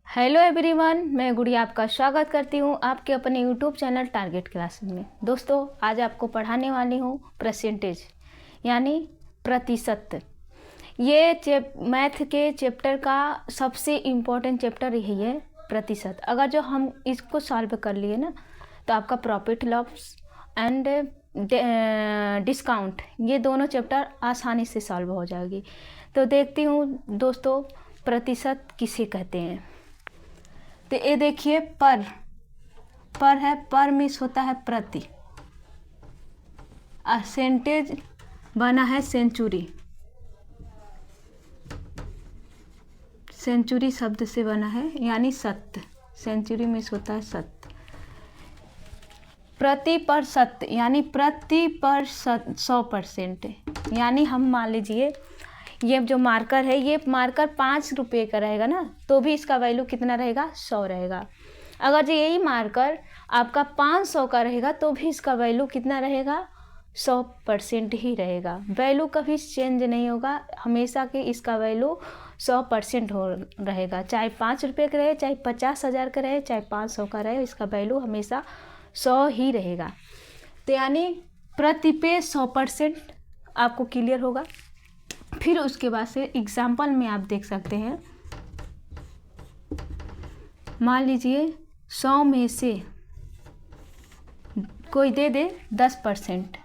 Hello everyone, मैं गुड़िया आपका स्वागत करती हूँ आपके अपने यूट्यूब चैनल टारगेट क्लासेस में। दोस्तों, आज आपको पढ़ाने वाली हूँ परसेंटेज यानी प्रतिशत। ये मैथ के चैप्टर का सबसे इम्पोर्टेंट चैप्टर यही है, प्रतिशत। अगर जो हम इसको सॉल्व कर लिए ना तो आपका प्रॉफिट लॉस एंड डिस्काउंट ये दोनों चैप्टर आसानी से सॉल्व हो जाएगी। तो देखती हूँ दोस्तों, प्रतिशत किसे कहते हैं। तो ये देखिए, पर है, पर मीन्स होता है प्रति। परसेंटेज बना है सेंचुरी, सेंचुरी शब्द से बना है यानी सत्य। सेंचुरी मीन्स होता है सत्य। प्रति पर सत्य यानी प्रति पर 100%। यानी हम मान लीजिए ये जो मार्कर है, ये मार्कर 5 रुपये का रहेगा ना, तो भी इसका वैल्यू कितना रहेगा? 100 रहेगा। अगर जो यही मार्कर आपका 500 का रहेगा तो भी इसका वैल्यू कितना रहेगा? 100% ही रहेगा। वैल्यू कभी चेंज नहीं होगा, हमेशा के इसका वैल्यू 100% हो रहेगा। चाहे 5 रुपये का रहे, चाहे 50,000 का रहे, चाहे 500 का रहे, इसका वैल्यू हमेशा 100 ही रहेगा। तो यानी प्रति पे 100% आपको क्लियर होगा। फिर उसके बाद से एग्जाम्पल में आप देख सकते हैं। मान लीजिए 100 में से कोई दे दे 10%,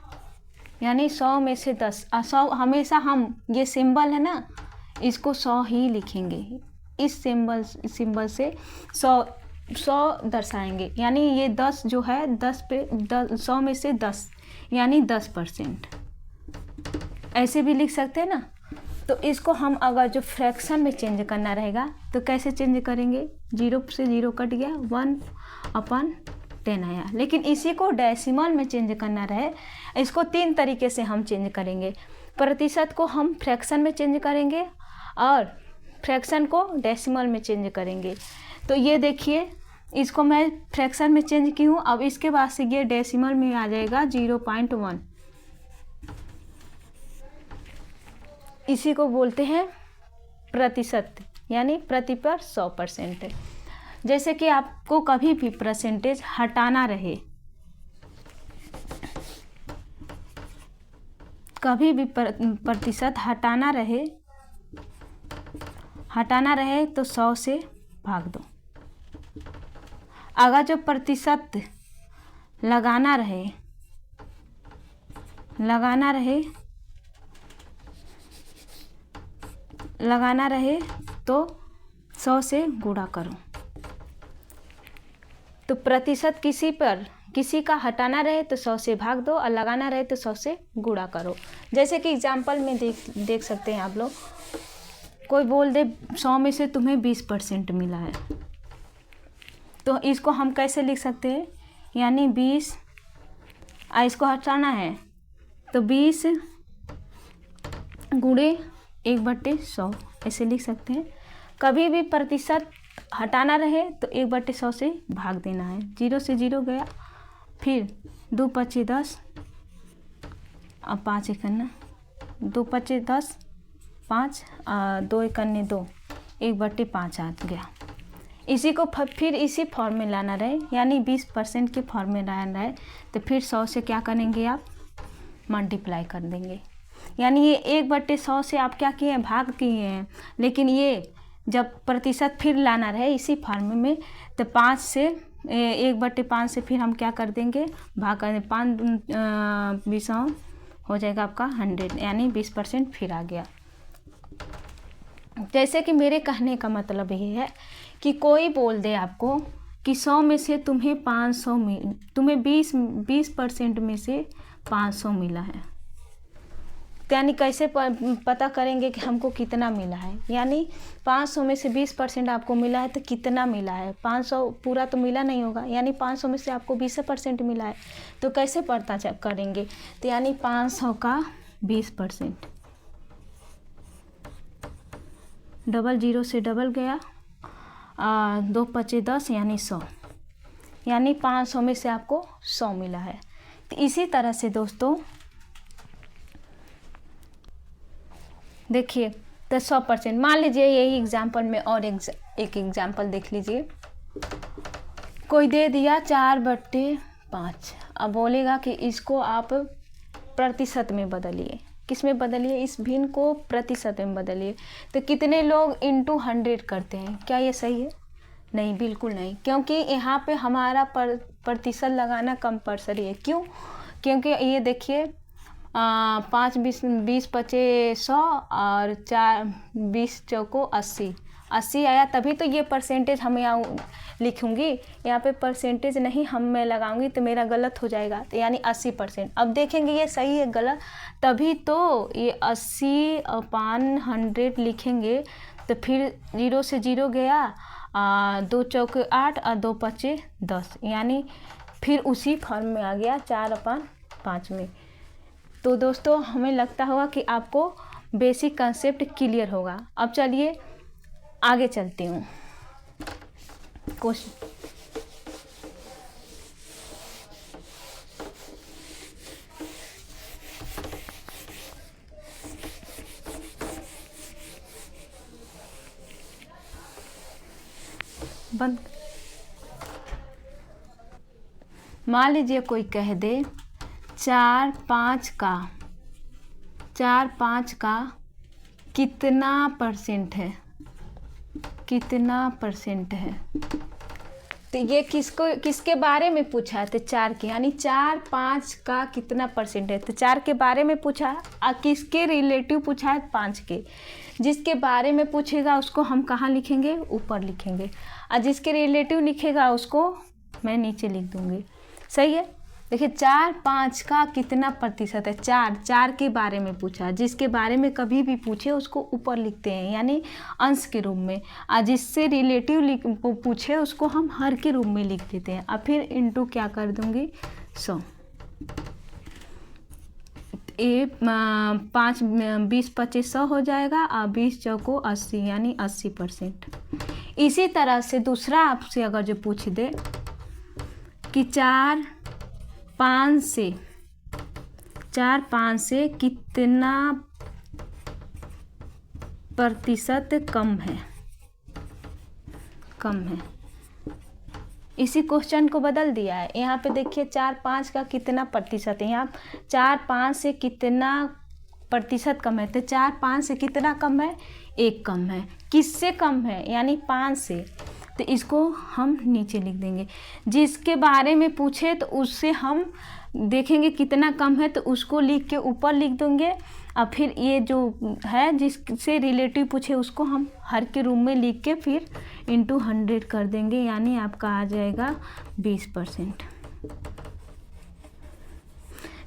यानी 100 में से 10। 100 हमेशा हम ये सिंबल है ना, इसको 100 ही लिखेंगे। इस सिंबल से 100 दर्शाएंगे। यानी ये 10 जो है 100 में से 10 यानी 10%। ऐसे भी लिख सकते हैं ना। तो इसको हम अगर जो फ्रैक्शन में चेंज करना रहेगा तो कैसे चेंज करेंगे? 0 से 0 कट गया, 1/10 आया। लेकिन इसी को डेसिमल में चेंज करना रहे, इसको 3 तरीके से हम चेंज करेंगे। प्रतिशत को हम फ्रैक्शन में चेंज करेंगे और फ्रैक्शन को डेसिमल में चेंज करेंगे। तो ये देखिए, इसको मैं फ्रैक्शन में चेंज की हूँ। अब इसके बाद से ये डेसिमल में आ जाएगा 0.1। इसी को बोलते हैं प्रतिशत, यानी प्रति पर 100%। जैसे कि आपको कभी भी परसेंटेज हटाना रहे, कभी भी प्रतिशत हटाना रहे तो 100 से भाग दो। अगर जो प्रतिशत लगाना रहे तो 100 से गुणा करो। तो प्रतिशत किसी का हटाना रहे तो 100 से भाग दो, और लगाना रहे तो 100 से गुणा करो। जैसे कि एग्जाम्पल में देख सकते हैं आप लोग। कोई बोल दे 100 में से तुम्हें 20% मिला है, तो इसको हम कैसे लिख सकते हैं? यानी 20, इसको हटाना है तो 20 गुणे 1/100 ऐसे लिख सकते हैं। कभी भी प्रतिशत हटाना रहे तो 1/100 से भाग देना है। 0 से 0 गया, फिर 2 × 10, अब 5 × 2 × 10 5, 2 × 2 1/5 आ गया। इसी को फिर इसी फॉर्म में लाना रहे, यानी 20% के फॉर्म में लाना रहे, तो फिर 100 से क्या करेंगे? आप मल्टीप्लाई कर देंगे। यानी ये 1/100 से आप क्या किए हैं? भाग किए हैं। लेकिन ये जब प्रतिशत फिर लाना रहे इसी फॉर्म में, तो 5 से 1/5 से फिर हम क्या कर देंगे? भाग कर देंगे। 5 20 हो जाएगा आपका 100, यानी 20% फिर आ गया। जैसे कि मेरे कहने का मतलब ये है कि कोई बोल दे आपको कि 100 में से तुम्हें 500 तुम्हें 20% में से 500 मिला है, तो यानी कैसे पता करेंगे कि हमको कितना मिला है? यानी 500 में से 20% आपको मिला है तो कितना मिला है? 500 पूरा तो मिला नहीं होगा, यानी 500 में से आपको 20% मिला है, तो कैसे पता करेंगे? तो यानी 500 का 20%, डबल 0 से डबल गया, 2 × 10 यानी 100, यानी 500 में से आपको 100 मिला है। तो इसी तरह से दोस्तों देखिए, तो 100%। मान लीजिए यही एग्जाम्पल में और एक एग्जाम्पल देख लीजिए। कोई दे दिया 4/5, अब बोलेगा कि इसको आप प्रतिशत में बदलिए। किस में बदलिए? इस भिन्न को प्रतिशत में बदलिए। तो कितने लोग इंटू 100 करते हैं? क्या ये सही है? नहीं, बिल्कुल नहीं, क्योंकि यहाँ पे हमारा प्रतिशत लगाना कंपल्सरी है। क्यों? क्योंकि ये देखिए 5 20 25 100 और 4 20 चौको 80 आया, तभी तो ये परसेंटेज हम यहाँ लिखूँगी। यहाँ पे परसेंटेज नहीं हम मैं लगाऊंगी तो मेरा गलत हो जाएगा, तो यानी 80%। अब देखेंगे ये सही है गलत, तभी तो ये 80/100 लिखेंगे। तो फिर 0 से 0 गया, 2 चौके 8 और 2 5 10, यानी फिर उसी फॉर्म में आ गया 4/5 में। तो दोस्तों हमें लगता होगा कि आपको बेसिक कंसेप्ट क्लियर होगा। अब चलिए आगे चलती हूँ। क्वेश्चन बंद। मान लीजिए कोई कह दे 4/5 का कितना परसेंट है? कितना परसेंट है? तो ये किसके बारे में पूछा है? तो 4 के, यानी 4/5 का कितना परसेंट है? तो 4 के बारे में पूछा है। और किसके रिलेटिव पूछा है? 5 के। जिसके बारे में पूछेगा उसको हम कहाँ लिखेंगे? ऊपर लिखेंगे। और जिसके रिलेटिव लिखेगा उसको मैं नीचे लिख दूँगी। सही है? देखिए 4/5 का कितना प्रतिशत है? 4 के बारे में पूछा। जिसके बारे में कभी भी पूछे उसको ऊपर लिखते हैं, यानी अंश के रूप में। और जिससे रिलेटिव पूछे उसको हम हर के रूप में लिख देते हैं। और फिर इंटू क्या कर दूंगी? 100। ये 5 20 25 100 हो जाएगा, और 20 चौको 80, यानी 80%। इसी तरह से दूसरा आपसे अगर जो पूछ दे कि 4/5 से कितना प्रतिशत कम है? इसी क्वेश्चन को बदल दिया है। यहाँ पे देखिए 4/5 का कितना प्रतिशत है। यहाँ 4/5 से कितना प्रतिशत कम है? तो 4/5 से कितना कम है? 1 कम है। किससे कम है? यानी 5 से। तो इसको हम नीचे लिख देंगे। जिसके बारे में पूछे तो उससे हम देखेंगे कितना कम है, तो उसको लिख के ऊपर लिख देंगे। और फिर ये जो है जिससे रिलेटिव पूछे उसको हम हर के रूप में लिख के फिर इंटू 100 कर देंगे, यानी आपका आ जाएगा 20%।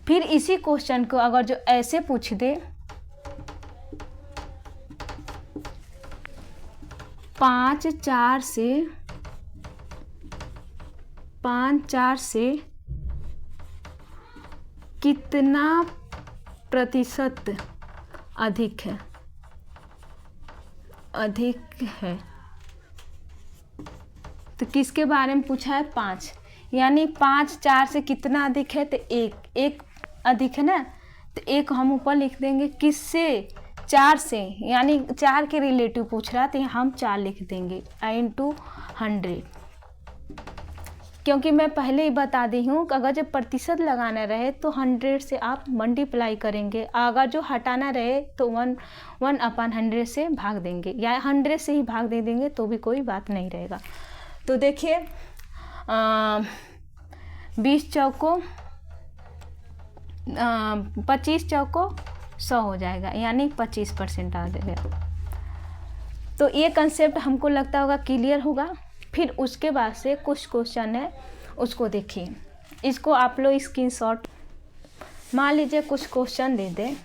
फिर इसी क्वेश्चन को अगर जो ऐसे पूछ दे 5/4 से कितना प्रतिशत अधिक है? तो किसके बारे में पूछा है? 5, यानी 5/4 से कितना अधिक है? तो 1 अधिक है ना, तो 1 हम ऊपर लिख देंगे। किससे? 4 से, यानी 4 के रिलेटिव पूछ रहा है तो हम 4 लिख देंगे इंटू 100। क्योंकि मैं पहले ही बता दी हूँ कि अगर जब प्रतिशत लगाना रहे तो 100 से आप मल्टीप्लाई करेंगे, अगर जो हटाना रहे तो 1/100 से भाग देंगे, या 100 से ही भाग दे देंगे तो भी कोई बात नहीं रहेगा। तो देखिए 20 चौको 25 चौको 100 हो जाएगा, यानी 25% आ जाएगा। तो ये कंसेप्ट हमको लगता होगा क्लियर होगा। फिर उसके बाद से कुछ क्वेश्चन है उसको देखिए। इसको आप लोग स्क्रीनशॉट, मान लीजिए कुछ क्वेश्चन दे दे।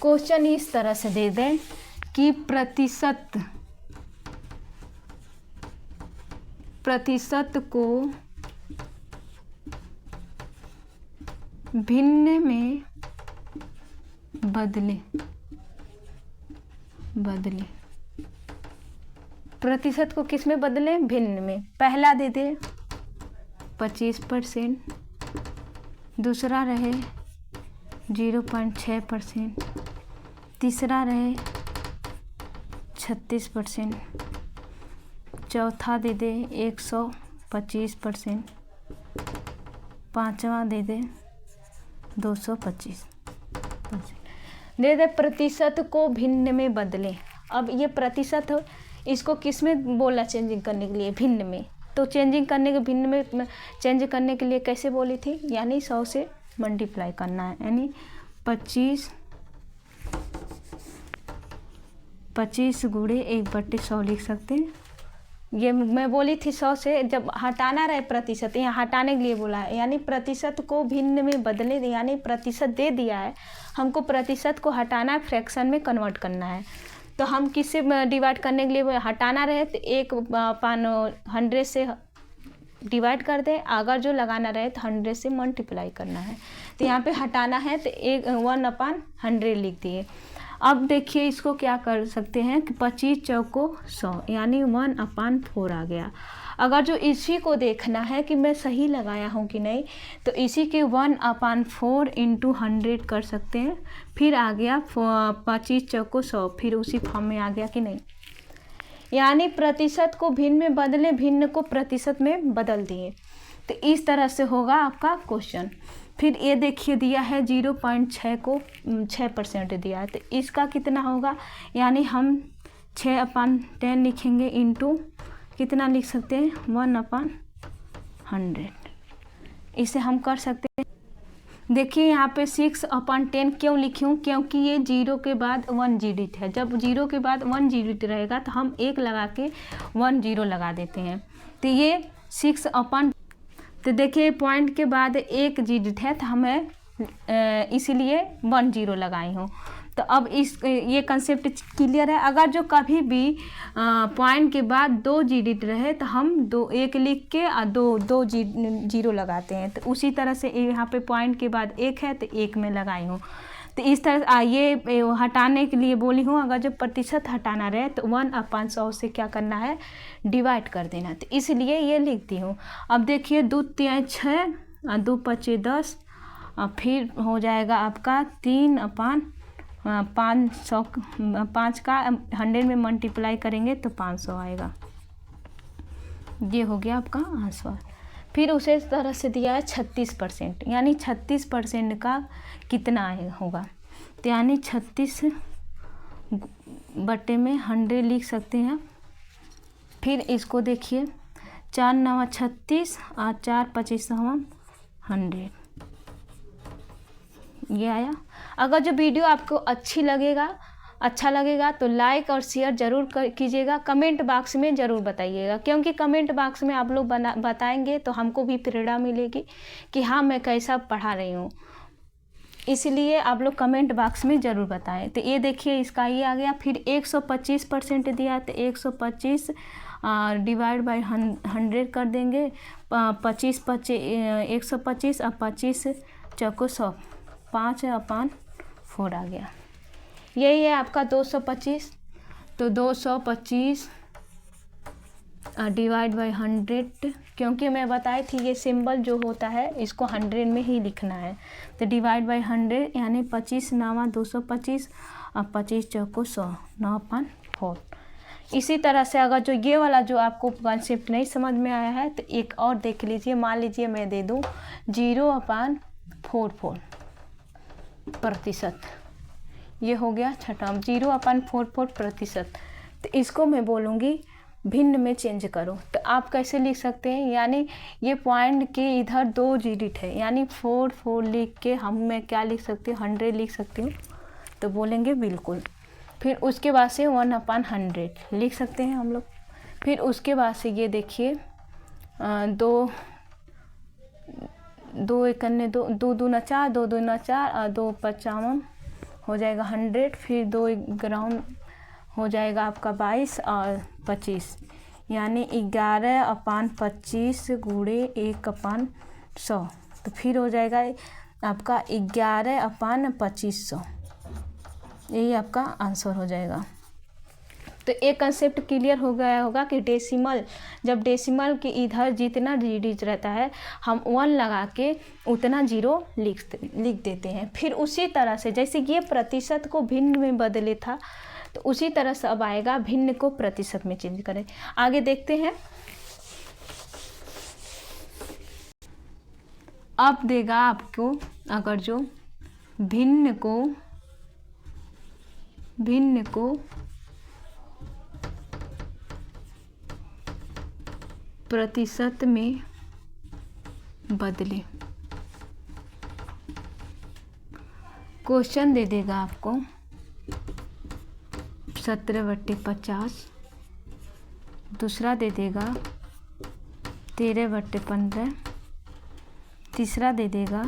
क्वेश्चन इस तरह से दे दें कि प्रतिशत को भिन्न में बदले। प्रतिशत को किस में बदले? भिन्न में। पहला दे दे 25%, दूसरा रहे 0.6%, तीसरा रहे 36%, चौथा दे दे 125%, पाँचवा दे दे 225%। दे दे प्रतिशत को भिन्न में बदलें। अब ये प्रतिशत इसको किस में बोला चेंजिंग करने के लिए? भिन्न में। तो चेंजिंग करने के भिन्न में चेंज करने के लिए कैसे बोली थी? यानी 100 से मल्टीप्लाई करना है, यानी 25 गुणे 1/100 लिख सकते हैं। ये मैं बोली थी 100 से, जब हटाना रहे प्रतिशत, यहाँ हटाने के लिए बोला है, यानी प्रतिशत को भिन्न में बदले, यानी प्रतिशत दे दिया है, हमको प्रतिशत को हटाना है, फ्रैक्शन में कन्वर्ट करना है। तो हम किससे डिवाइड करने के लिए हटाना रहे तो 1/100 से डिवाइड कर दें, अगर जो लगाना रहे तो 100 से मल्टीप्लाई करना है। तो यहाँ पे हटाना है तो 1/100 लिख दिए। अब देखिए इसको क्या कर सकते हैं कि 25 चौको 100 यानी 1/4 आ गया। अगर जो इसी को देखना है कि मैं सही लगाया हूँ कि नहीं, तो इसी के 1/4 × 100 कर सकते हैं। फिर आ गया 25 चौको 100, फिर उसी फॉर्म में आ गया कि नहीं। यानी प्रतिशत को भिन्न में बदले, भिन्न को प्रतिशत में बदल दिए। तो इस तरह से होगा आपका क्वेश्चन। फिर ये देखिए दिया है 0.6 को 6% दिया है, तो इसका कितना होगा? यानी हम 6/10 लिखेंगे इंटू कितना लिख सकते हैं? 1/100। इसे हम कर सकते हैं। देखिए यहाँ पे 6/10 क्यों लिखी हूँ? क्योंकि ये 0 के बाद 1 डिजिट है। जब 0 के बाद 1 डिजिट रहेगा तो हम 1 लगा के 1 0 लगा देते हैं। तो ये 6/, तो देखिए पॉइंट के बाद 1 डिजिट है तो हमें इसीलिए 1 0 लगाई हूँ। तो अब ये कंसेप्ट क्लियर है। अगर जो कभी भी पॉइंट के बाद 2 डिजिट रहे तो हम 1 लिख के और 2 0 लगाते हैं। तो उसी तरह से यहाँ पे पॉइंट के बाद 1 है तो 1 में लगाई हूँ। तो इस तरह ये हटाने के लिए बोली हूँ। अगर जो प्रतिशत हटाना रहे तो 1/100 से क्या करना है? डिवाइड कर देना। तो इसलिए ये लिखती हूँ। अब देखिए 2 3 6 और 2 5 10 और फिर हो जाएगा आपका 3/500। 5 का 100 में मल्टीप्लाई करेंगे तो 500 आएगा। ये हो गया आपका आंसर। फिर उसे इस तरह से दिया है 36%, यानी 36% का कितना होगा? तो यानी 36/100 लिख सकते हैं। फिर इसको देखिए 4 9 36 और 4 25 100, ये आया। अगर जो वीडियो आपको अच्छा लगेगा तो लाइक और शेयर ज़रूर कीजिएगा। कमेंट बॉक्स में ज़रूर बताइएगा, क्योंकि कमेंट बॉक्स में आप लोग बताएंगे तो हमको भी प्रेरणा मिलेगी कि हाँ मैं कैसा पढ़ा रही हूँ। इसलिए आप लोग कमेंट बॉक्स में ज़रूर बताएं। तो ये देखिए इसका ये आ गया। फिर 125% दिया तो 125 डिवाइड बाई 100 कर देंगे। 125 और 25 चौको 100, 5/4 आ गया। यही है आपका 225। तो 225 डिवाइड बाई 100, क्योंकि मैं बताई थी ये सिंबल जो होता है इसको 100 में ही लिखना है। तो डिवाइड बाई 100 यानी 25 9 225 और 25 चौको 100, 9/4। इसी तरह से अगर जो ये वाला जो आपको कॉन्सेप्ट नहीं समझ में आया है तो एक और देख लीजिए। मान लीजिए मैं दे दूँ 0/44 प्रतिशत, ये हो गया छठा 0/44 प्रतिशत। तो इसको मैं बोलूँगी भिन्न में चेंज करो। तो आप कैसे लिख सकते हैं? यानी ये पॉइंट के इधर 2 डिजिट है, यानी 4 लिख के मैं क्या लिख सकती हूँ? 100 लिख सकती हूँ। तो बोलेंगे बिल्कुल। फिर उसके बाद से 1/100 लिख सकते हैं हम लोग। फिर उसके बाद से ये देखिए 2 1 2 2 2 4 2 2 4 और 2 55 हो जाएगा 100। फिर 2 ग्राउंड हो जाएगा आपका 22 और 25, यानी 11/25 गुणे 1/100। तो फिर हो जाएगा आपका 11/2500। यही आपका आंसर हो जाएगा। तो एक कंसेप्ट क्लियर हो गया होगा कि डेसिमल, जब डेसिमल के इधर जितना डिजिट रहता है हम 1 लगा के उतना 0 लिख देते हैं। फिर उसी तरह से जैसे ये प्रतिशत को भिन्न में बदले था, तो उसी तरह से अब आएगा भिन्न को प्रतिशत में चेंज करें। आगे देखते हैं। अब देगा आपको, अगर जो भिन्न को प्रतिशत में बदले, क्वेश्चन दे देगा आपको 17/50, दूसरा दे देगा 13/15, तीसरा दे देगा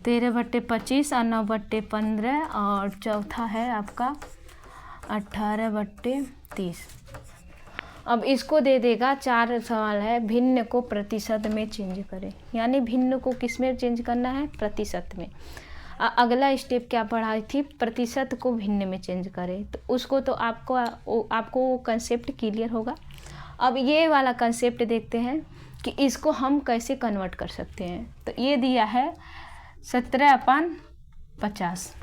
13/25 और 9/15, और चौथा है आपका 18/30। अब इसको दे देगा, 4 सवाल है, भिन्न को प्रतिशत में चेंज करें, यानी भिन्न को किस में चेंज करना है, प्रतिशत में। अगला स्टेप क्या पढ़ाई थी, प्रतिशत को भिन्न में चेंज करें, तो उसको तो आपको कंसेप्ट क्लियर होगा। अब ये वाला कंसेप्ट देखते हैं कि इसको हम कैसे कन्वर्ट कर सकते हैं। तो ये दिया है 17/50,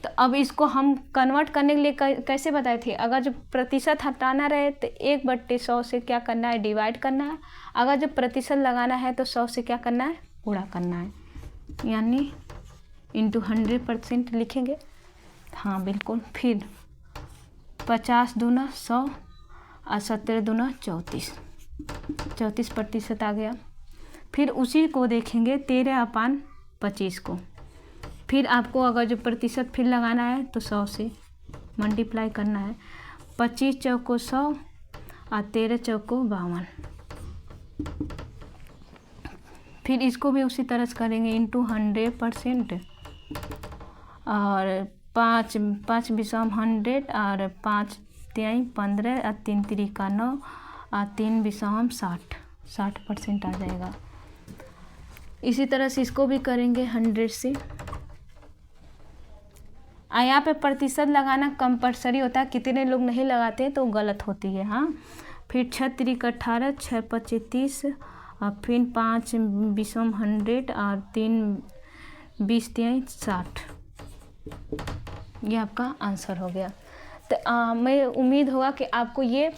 तो अब इसको हम कन्वर्ट करने के लिए कैसे बताए थे, अगर जो प्रतिशत हटाना रहे तो 1/100 से क्या करना है, डिवाइड करना है। अगर जो प्रतिशत लगाना है तो 100 से क्या करना है, गुणा करना है, यानी इंटू 100% लिखेंगे। हाँ बिल्कुल। फिर 50 दूना 100 और 17 दूना 34, 34% आ गया। फिर उसी को देखेंगे 13/25 को, फिर आपको अगर जो प्रतिशत फिर लगाना है तो 100 से मल्टीप्लाई करना है। 25 चौको 100 और 13 चौको 52। फिर इसको भी उसी तरह से करेंगे, इंटू 100%, और 5 बिसम 100, और 5 तिहाई 15, और 3 तिरिका 9, और 3 बिसम 60% आ जाएगा। इसी तरह से इसको भी करेंगे 100 से। यहाँ पे प्रतिशत लगाना कंपलसरी होता है, कितने लोग नहीं लगाते हैं तो गलत होती है। हाँ, फिर 6 तिरिक 18, 6 पच्चे 30, और फिर 5 बिसम 100, और 3 20 तिहाई 60। ये आपका आंसर हो गया। तो मैं उम्मीद होगा कि आपको ये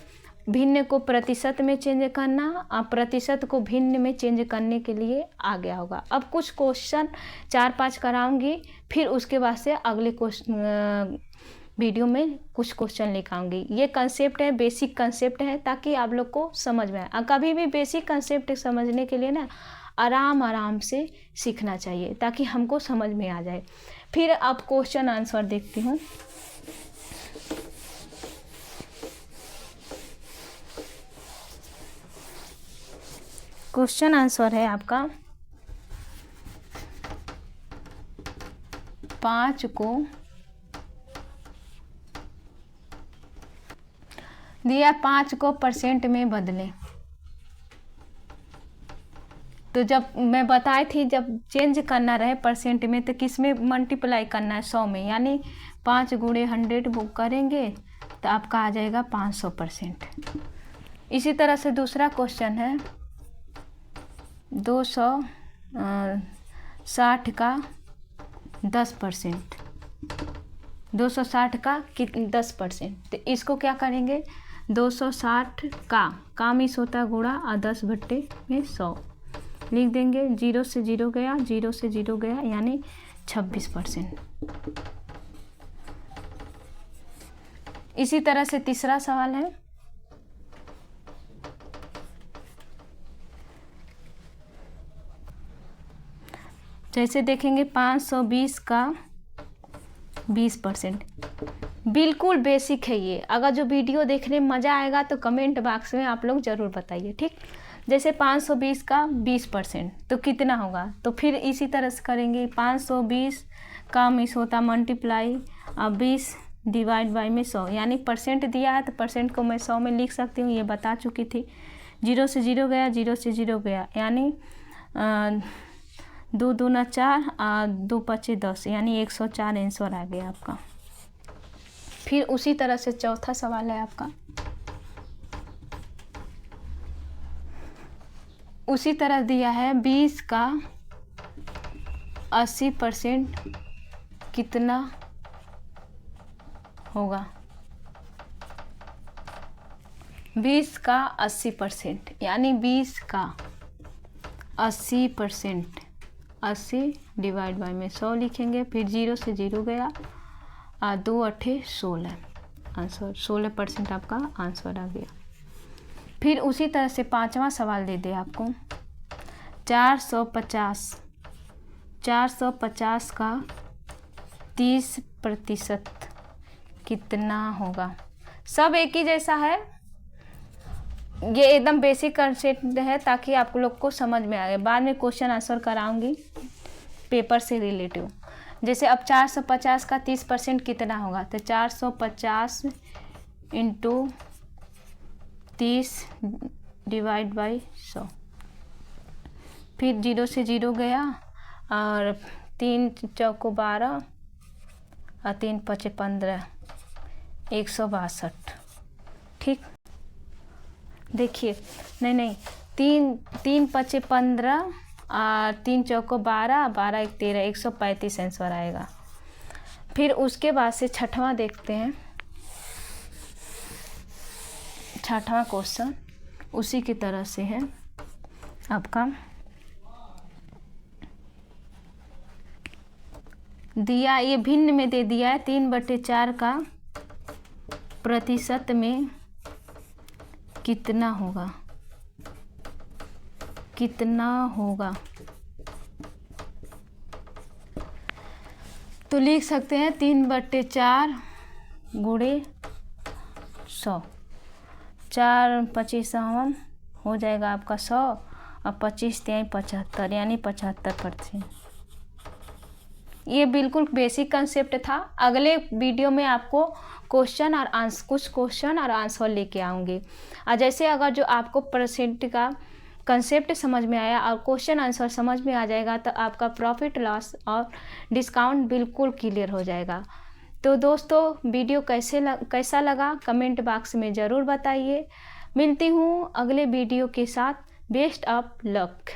भिन्न को प्रतिशत में चेंज करना और प्रतिशत को भिन्न में चेंज करने के लिए आ गया होगा। अब कुछ क्वेश्चन 4-5 कराऊंगी, फिर उसके बाद से अगले वीडियो में कुछ क्वेश्चन लिखाऊंगी। ये कंसेप्ट है, बेसिक कंसेप्ट है, ताकि आप लोग को समझ में आए। कभी भी बेसिक कंसेप्ट समझने के लिए ना आराम से सीखना चाहिए, ताकि हमको समझ में आ जाए। फिर अब क्वेश्चन आंसर देखती हूँ। क्वेश्चन आंसर है आपका 5 को दिया 5 को परसेंट में बदलें। तो जब मैं बताई थी, जब चेंज करना रहे परसेंट में तो किस में मल्टीप्लाई करना है, 100 में, यानी 5 गुणे 100 बुक करेंगे तो आपका आ जाएगा 500%। इसी तरह से दूसरा क्वेश्चन है 260 का 10%, 260 का 10%। तो इसको क्या करेंगे, 260 का मिस होता गुणा और 10/100 लिख देंगे। 0 से 0 गया, 0 से 0 गया, यानी 26%। इसी तरह से तीसरा सवाल है जैसे देखेंगे 520 का 20%। बिल्कुल बेसिक है ये। अगर जो वीडियो देखने में मज़ा आएगा तो कमेंट बॉक्स में आप लोग ज़रूर बताइए, ठीक। जैसे 520 का 20% तो कितना होगा, तो फिर इसी तरह से करेंगे। 520 का मिस होता मल्टीप्लाई और 20 डिवाइड बाई में 100, यानी परसेंट दिया है तो परसेंट को मैं 100 में लिख सकती हूँ, ये बता चुकी थी। 0 से 0 गया, 0 से 0 गया, यानी 2 दूना 4 और 2 पचे 10 यानी 104 आंसर आ गया आपका। फिर उसी तरह से चौथा सवाल है आपका। उसी तरह दिया है 20 का 80% कितना होगा। 20 का 80% यानी 20 का 80%, 80 डिवाइड बाई में 100 लिखेंगे। फिर 0 से 0 गया और 2 8 16 आंसर 16% आपका आंसर आ गया। फिर उसी तरह से पांचवा सवाल दे दे आपको 450 का 30% कितना होगा। सब एक ही जैसा है, ये एकदम बेसिक कंसेप्ट है ताकि आप लोग को समझ में आए। बाद में क्वेश्चन आंसर कराऊंगी पेपर से रिलेटिव। जैसे अब 450 का 30% कितना होगा, तो 450 इंटू 30 डिवाइड बाई 100। फिर 0 से 0 गया और 3 चौको 12 और 3 पचे 15 162। ठीक, देखिए नहीं 3 पचे 15 और 3 चौको 12 12 1 13 135 आंसर आएगा। फिर उसके बाद से छठवां देखते हैं। छठवां क्वेश्चन उसी की तरह से है आपका। दिया ये भिन्न में दे दिया है 3/4 का प्रतिशत में कितना होगा, कितना होगा। तो लिख सकते हैं 3/4 गुणे 100। 4 25 हो जाएगा आपका 100 और 25 3 75 यानी 75%। ये बिल्कुल बेसिक कंसेप्ट था। अगले वीडियो में आपको क्वेश्चन और आंसर, कुछ क्वेश्चन और आंसर लेके आऊँगी। और जैसे अगर जो आपको परसेंट का कंसेप्ट समझ में आया और क्वेश्चन आंसर समझ में आ जाएगा तो आपका प्रॉफिट लॉस और डिस्काउंट बिल्कुल क्लियर हो जाएगा। तो दोस्तों वीडियो कैसा लगा कमेंट बॉक्स में ज़रूर बताइए। मिलती हूँ अगले वीडियो के साथ। Best of luck.